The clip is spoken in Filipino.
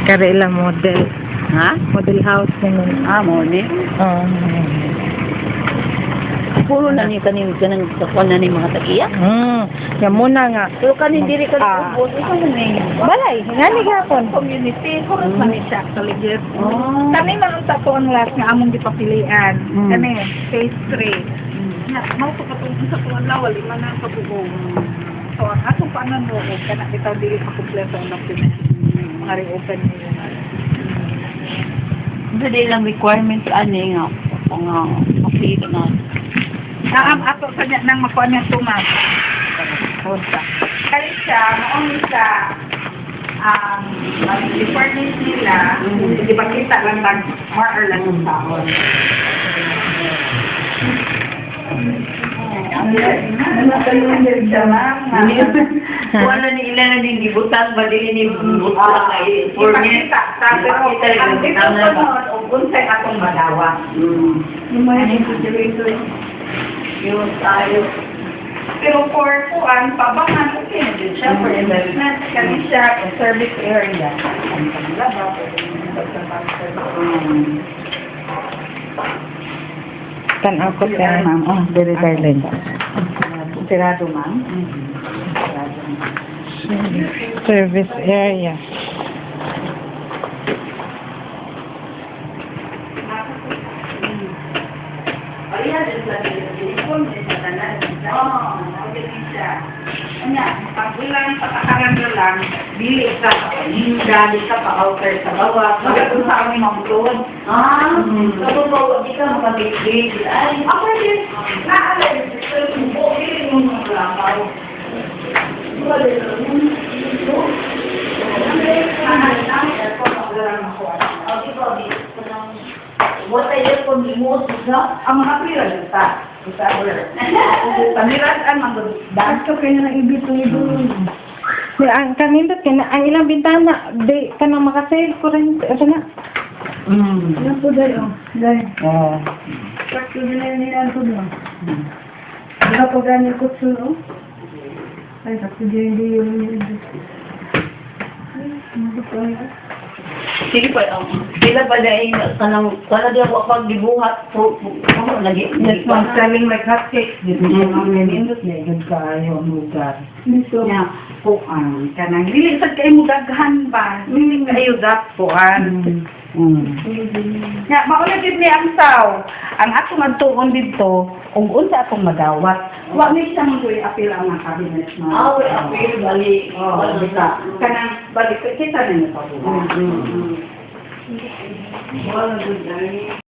Kare ila model. Ha? Model house naman. Mo ni. Oo. Puro na ni kanin kanang kakuan na ni mga tagiya. Yan muna nga. Pero kanin diri ka Ah. ubos ito na ni. Balay, ngani gapon. Community, kurot man ni siya sa legit. Oh. Kani man sa to ang last nga among gipapilian. Kani, phase 3. Nga, mao ko katong sa tuwan na, wali man ang pagugong. So, ang atong paanan mo, kana bitaw dili pa kumpleto ang document. Mga reopen niyo. Dili lang requirements ani nga nga makita na. Ang ato sa niya nang makuha niya tumas. Hosta. Kali siya, maong siya, department nila, hindi ba kita lang tag more or less ang taon. Wala ni ilan na din gibutan ba dili ni butan kay for me. Pero ang dito sunod, o unsay atong madawa. Yung mga refrigerator. Yung tayo. Pero for kuan, pabangan, okay na din siya for investment. Kasi siya, service area. Ang panglaba, Tanaw ko siya, ma'am. Oh, very darling. Sirado, ma'am. Service area. Pag-ilan patakaran nyo lang, bili ka pa, dali ka pa outer sa bawah. Magandang sa aming mabutod. Kapag bawa di ka makabigil. Ay, Ako din, naalala, bili mo mga lampaw. what I did for me most is not. Ang mga pila dito, Pamiran ang dahil ka kayo na ibito-ibo. Ang kanindot kaya ang ilang bintana di ka na makasave ko rin ito na. Ano po dahil? Dahil. Sakto din na yun ko doon. Di ba po ganyan ko suno? Ay, sakto din yun. Ano po yun? Sige pa, sila pa dahil kanang di ako pagdibuhat lagi. Yes, ma'am. Selling like hotcakes. Dito siya ang nilindot niya. Good kayo ang lugar. Nga, puan. Kanang, dili sa kayo mo daghan ba? Dili kayo puan. Nga, mauna din ni ang saw. Ang atong agtuon dito, kung unsa atong madawat, wag ni siyang doy apil ang mga cabinet na. Apil, bali. Basta. Kanang, balik, kita na niyo pa po. Wala good